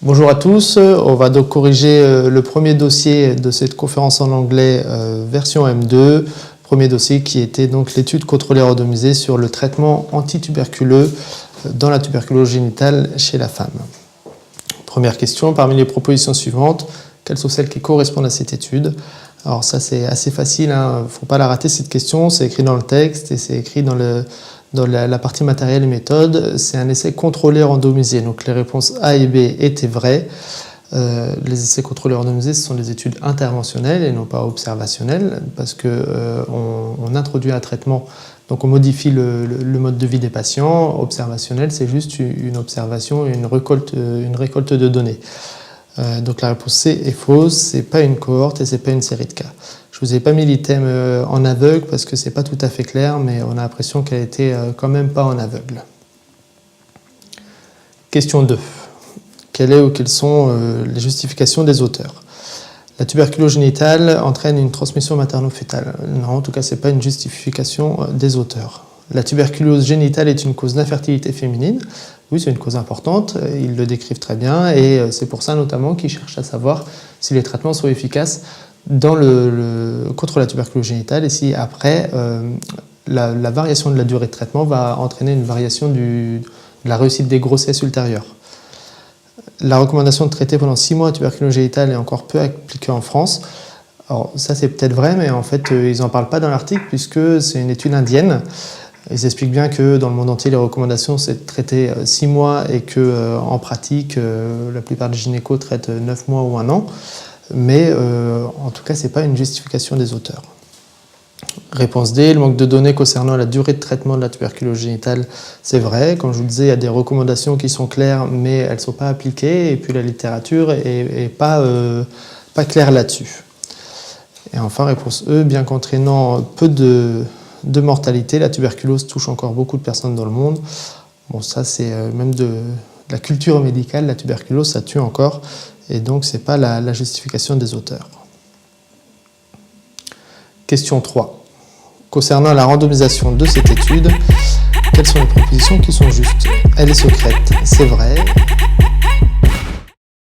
Bonjour à tous, on va donc corriger le premier dossier de cette conférence en anglais version M2, premier dossier qui était donc l'étude contrôlée randomisée sur le traitement antituberculeux dans la tuberculose génitale chez la femme. Première question, parmi les propositions suivantes, quelles sont celles qui correspondent à cette étude? Alors ça c'est assez facile, il ne faut pas la rater cette question, c'est écrit dans le texte et c'est écrit dans la partie matériel et méthode, c'est un essai contrôlé randomisé. Donc les réponses A et B étaient vraies. Les essais contrôlés randomisés, ce sont des études interventionnelles et non pas observationnelles, parce qu'on introduit un traitement, donc on modifie le mode de vie des patients. Observationnel, c'est juste une observation et une récolte de données. Donc la réponse C est fausse, c'est pas une cohorte et c'est pas une série de cas. Je vous ai pas mis l'item en aveugle parce que c'est pas tout à fait clair, mais on a l'impression qu'elle était quand même pas en aveugle. Question 2. Quelles sont les justifications des auteurs? La tuberculose génitale entraîne une transmission materno-fœtale. Non, en tout cas, c'est pas une justification des auteurs. La tuberculose génitale est une cause d'infertilité féminine. Oui, c'est une cause importante, ils le décrivent très bien, et c'est pour ça notamment qu'ils cherchent à savoir si les traitements sont efficaces contre la tuberculose génitale et si après la variation de la durée de traitement va entraîner une variation de la réussite des grossesses ultérieures. La recommandation de traiter pendant 6 mois la tuberculose génitale est encore peu appliquée en France. Alors ça c'est peut-être vrai, mais en fait ils n'en parlent pas dans l'article puisque c'est une étude indienne. Ils expliquent bien que dans le monde entier, les recommandations, c'est de traiter 6 mois et qu'en pratique, la plupart des gynécos traitent 9 mois ou 1 an. Mais en tout cas, ce n'est pas une justification des auteurs. Réponse D, le manque de données concernant la durée de traitement de la tuberculose génitale, c'est vrai. Comme je vous le disais, il y a des recommandations qui sont claires, mais elles ne sont pas appliquées. Et puis la littérature n'est pas claire là-dessus. Et enfin, réponse E, bien qu'entraînant peu de mortalité, la tuberculose touche encore beaucoup de personnes dans le monde. Bon, ça c'est même de la culture médicale, la tuberculose ça tue encore, et donc c'est pas la justification des auteurs. Question 3. Concernant la randomisation de cette étude, quelles sont les propositions qui sont justes? Elle est secrète, c'est vrai.